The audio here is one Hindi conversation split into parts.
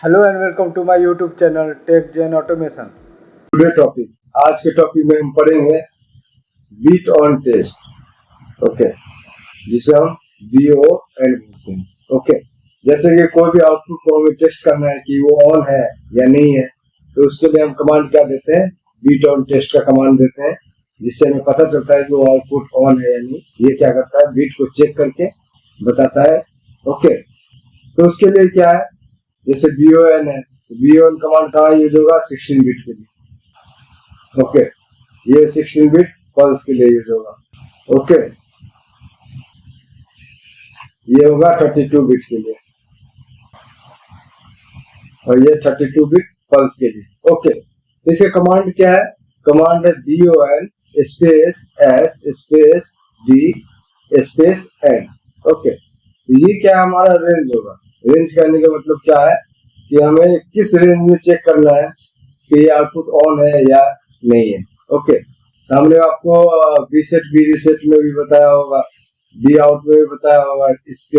Hello and welcome to my YouTube channel Tech Gen Automation. Today topic आज के टॉपिक में हम पढ़ेंगे बीट ऑन टेस्ट। ओके, जिसे हम बीओ एंड बोलते हैं। ओके, जैसे कि कोई भी आउटपुट को हमें टेस्ट करना है कि वो ऑन है या नहीं है, तो उसके लिए हम कमांड क्या देते हैं? बीट ऑन टेस्ट का कमांड देते हैं, जिससे हमें पता चलता है कि वो आउटपुट ऑन है या नहीं। ये क्या करता है? बीट को चेक करके बताता है। ओके, तो उसके लिए क्या है? जैसे BON है, BON कमांड कहाँ यूज होगा? 16 बिट के लिए। ओके, ये 16 बिट पल्स के लिए यूज होगा। ओके, ये होगा 32 बिट के लिए और ये 32 बिट पल्स के लिए। ओके, इसके कमांड क्या है? कमांड है BON space S space D space N। Okay, ये क्या हमारा रेंज होगा? रेंज करने का मतलब क्या है कि हमें किस रेंज में चेक करना है कि ये आउटपुट ऑन है या नहीं है। ओके, हमने आपको बी सेट बी रीसेट में भी बताया होगा, बी आउट में भी बताया होगा इसके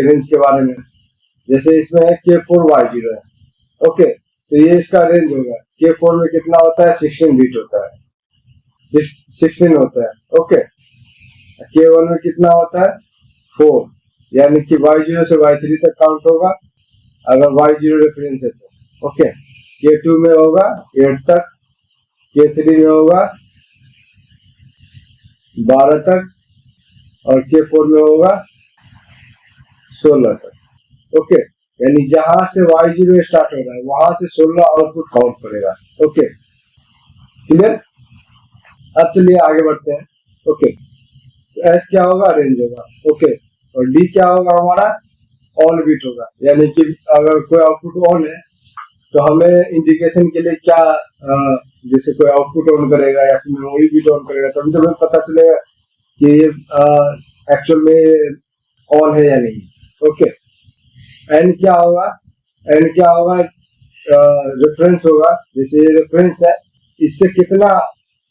रेंज के बारे में। जैसे इसमें है K4Y0 है। ओके, तो ये इसका रेंज होगा। K4 में कितना होता है? 16 बिट होता है, 16 होता है। ओके, K1 में कितना होता है? 4, यानी कि Y0 से Y3 तक काउंट होगा अगर Y0 रेफरेंस है तो। ओके, K2 में होगा 8 तक, K3 में होगा 12 तक और K4 में होगा 16 तक। ओके, यानी जहां से Y0 स्टार्ट हो रहा है वहां से 16 आउटपुट काउंट करेगा। Okay, clear? अब चलिए आगे बढ़ते हैं। ओके, तो S क्या होगा? रेंज होगा। ओके, और D क्या होगा? हमारा ऑन बिट होगा, यानी कि अगर कोई आउटपुट ऑन है तो हमें इंडिकेशन के लिए क्या जैसे कोई आउटपुट ऑन करेगा या फिर मेमोरी बिट ऑन करेगा, तभी तो हमें पता चलेगा कि ये एक्चुअल में ऑन है या नहीं। ओके, एन क्या होगा? एन क्या होगा? रेफरेंस होगा। जैसे ये रेफरेंस है, इससे कितना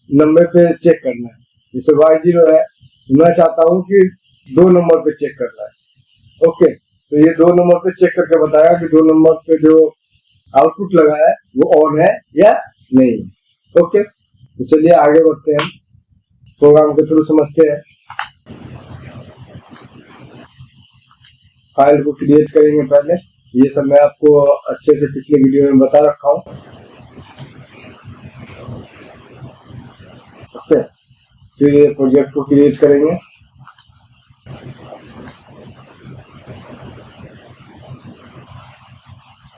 नंबर पे चेक करना है। जैसे Y0 है, मैं चाहता हूँ कि 2 नंबर पे चेक करना है। ओके, तो ये 2 नंबर पे चेक करके बताएगा कि 2 नंबर पे जो आउटपुट लगा है वो ऑन है या नहीं। ओके, तो चलिए आगे बढ़ते हैं, प्रोग्राम के थ्रू समझते हैं। फाइल को क्रिएट करेंगे पहले। ये सब मैं आपको अच्छे से पिछले वीडियो में बता रखा हूँ। ओके, फिर ये प्रोजेक्ट को क्रिएट करेंगे।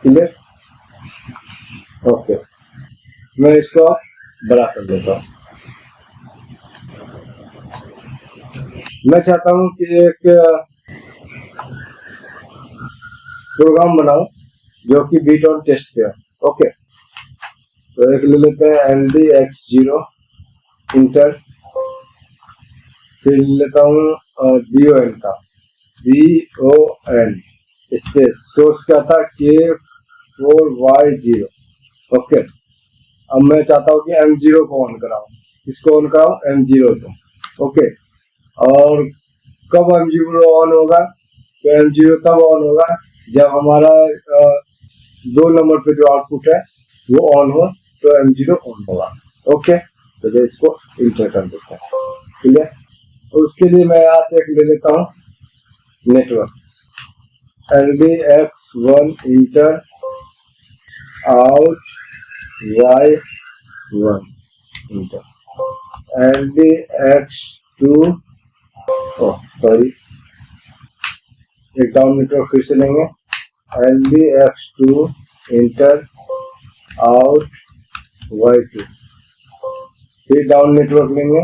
क्लियर? ओके, मैं इसको बड़ा कर देता हूँ। मैं चाहता हूँ कि एक प्रोग्राम बनाऊं जो कि बीट ऑन टेस्ट पे है। ओके, तो एक ले लेते हैं MDX0 इंटर, फिर लेता हूँ BON का BON स्पेस सोर्स क्या था? K4Y0। ओके, अब मैं चाहता हूँ कि M0 को ऑन कराऊं। किसको ऑन कराऊं? M0 को। ओके, और कब M0 ऑन होगा? तो M0 तब ऑन होगा जब हमारा 2 नंबर पे जो आउटपुट है वो ऑन हो, तो M0 ऑन होगा। ओके, तो इसको इंटर कर देते हैं। क्लियर? तो उसके लिए मैं यहाँ से एक ले लेता हूँ network, LDX1 inter out Y1 inter, LDX2 sorry, एक डाउन नेटवर्क फिर से लेंगे, LDX2 इंटर आउट Y2, फिर डाउन नेटवर्क लेंगे,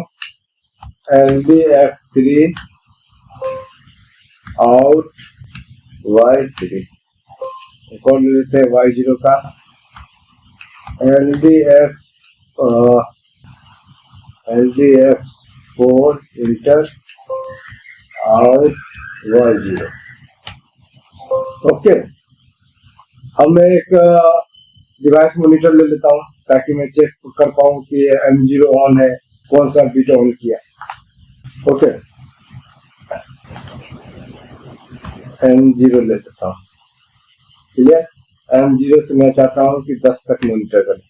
LDX3 आउट Y3, एक और ले लेते हैं Y0 का, LDX4 inter out Y0। Okay, अब मैं एक डिवाइस मॉनिटर ले लेता हूँ ताकि मैं चेक कर पाऊँ कि M0 ऑन है, कौन सा बिट ऑन किया। ओके, M0 ले लेता हूँ। क्लियर। M0 से मैं चाहता हूँ कि 10 तक मॉनिटर करें।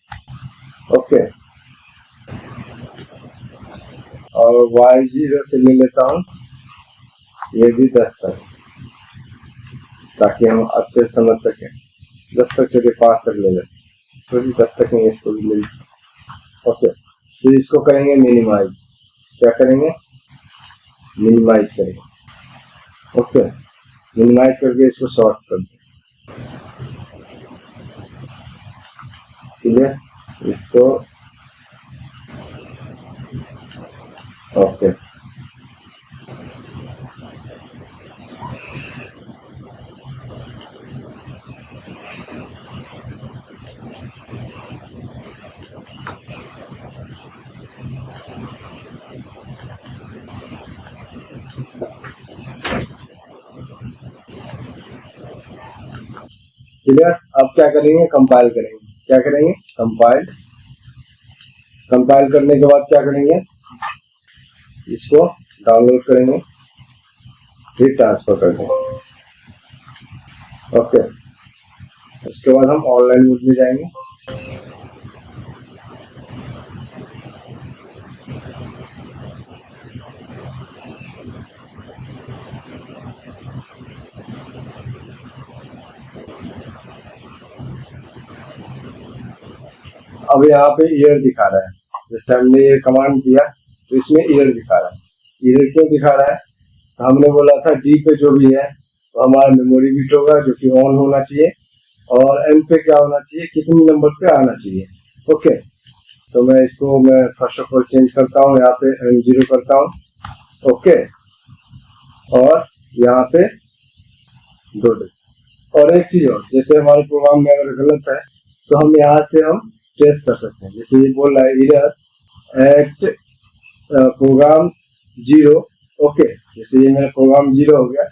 ओके, और Y0 से ले लेता हूँ ये भी 10 तक, ताकि हम अच्छे से समझ सकें। 10 तक छोटे 5 तक ले लें, इसको भी 10 तक नहीं, इसको भी ले लें। ओके, फिर इसको करेंगे मिनिमाइज। क्या करेंगे? मिनिमाइज करेंगे। ओके, मिनिमाइज करके इसको शॉर्ट कर दें। क्लियर, इसको ओके। क्लियर, अब क्या करेंगे? कंपाइल करेंगे। क्या करेंगे? कंपाइल। कंपाइल करने के बाद क्या करेंगे? इसको डाउनलोड करेंगे, फिर ट्रांसफर कर देंगे। ओके, उसके बाद हम ऑनलाइन मोड में जाएंगे। अब यहाँ पे ईयर दिखा रहा है, जैसे हमने ये कमांड दिया तो इसमें ईयर दिखा रहा है। ईयर क्यों दिखा रहा है? तो हमने बोला था डी पे जो भी है तो हमारा मेमोरी बिट होगा जो कि ऑन होना चाहिए, और एन पे क्या होना चाहिए, कितने नंबर पे आना चाहिए। ओके, तो मैं इसको फर्स्ट ऑफ ऑल चेंज करता हूँ, यहाँ पे M0 करता हूँ। ओके, और यहाँ पे 2। और एक चीज और, जैसे हमारे प्रोग्राम में अगर गलत है तो हम यहाँ से हम टेस्ट कर सकते हैं। जैसे ये बोल रहा है एरर एट प्रोग्राम 0। ओके, जैसे ये मेरा प्रोग्राम 0 हो गया।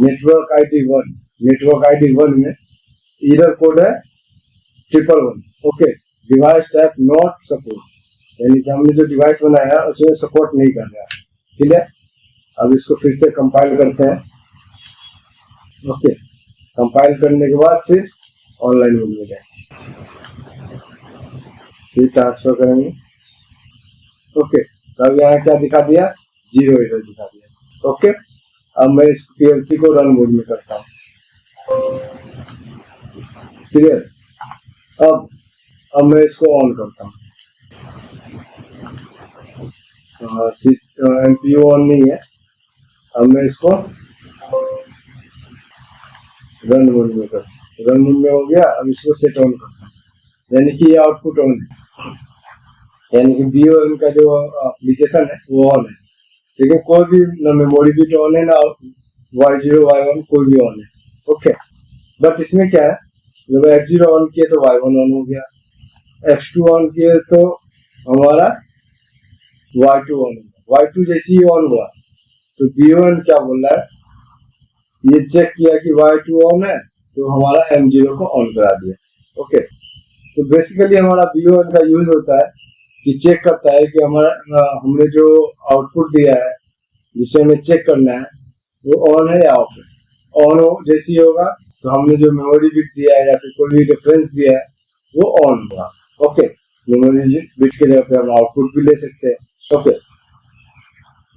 नेटवर्क ID 1, नेटवर्क ID 1 में एरर कोड है 111। Okay, device type not support, यानी कि हमने जो डिवाइस बनाया है उसमें सपोर्ट नहीं कर रहा है। ठीक है, अब इसको फिर से कंपाइल करते हैं। ओके, कंपाइल करने के बाद फिर ऑनलाइन मोड में जाए, फिर ट्रांसफर करेंगे। ओके, तो अब यहाँ क्या दिखा दिया? 0 एरर दिखा दिया। ओके, अब मैं इस PLC को रन मोड में करता हूँ। क्लियर, अब मैं इसको ऑन करता हूँ। MPU ऑन नहीं है, अब मैं इसको रन मोड में करता हूँ। रन मोड में हो गया, अब इसको सेट ऑन करता हूँ, यानी कि ये आउटपुट ऑन है, यानी कि BOM का जो एप्लीकेशन है वो ऑन है। लेकिन कोई भी ना मेमोरी बिट ऑन है ना Y0 Y1 कोई भी ऑन है। ओके, बट इसमें क्या है, जब X0 ऑन किए तो Y1 ऑन हो गया, X2 ऑन किए तो हमारा Y2 ऑन हुआ। Y2 जैसे ही ऑन हुआ तो BOM क्या बोल रहा है, ये चेक किया कि Y2 ऑन है तो हमारा M0 को ऑन करा दिया। ओके, तो बेसिकली हमारा BOM का यूज होता है कि चेक करता है कि हमारा हमने जो आउटपुट दिया है जिसे हमें चेक करना है वो ऑन है या ऑफ है। ऑन हो जैसे ही होगा तो हमने जो मेमोरी बिट दिया है या फिर कोई भी रेफरेंस दिया है वो ऑन होगा। ओके, मेमोरी बिट के जगह पे हम आउटपुट भी ले सकते हैं। ओके,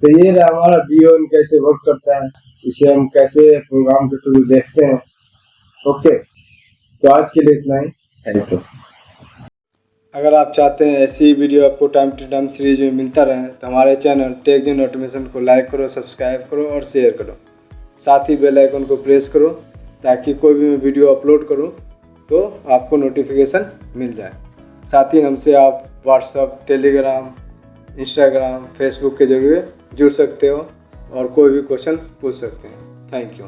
तो ये रहा हमारा BOM कैसे वर्क करता है, इसे हम कैसे प्रोग्राम के थ्रू देखते हैं। ओके, तो आज के लिए इतना ही। Thank you. अगर आप चाहते हैं ऐसी ही वीडियो आपको टाइम टू टाइम सीरीज में मिलता रहे तो हमारे चैनल टेक जेन ऑटोमेशन को लाइक करो, सब्सक्राइब करो और शेयर करो। साथ ही बेल आइकन को प्रेस करो ताकि कोई भी मैं वीडियो अपलोड करूं तो आपको नोटिफिकेशन मिल जाए। साथ ही हमसे आप व्हाट्सएप, टेलीग्राम, इंस्टाग्राम, फेसबुक के जरिए जुड़ सकते हो और कोई भी क्वेश्चन पूछ सकते हैं। Thank you.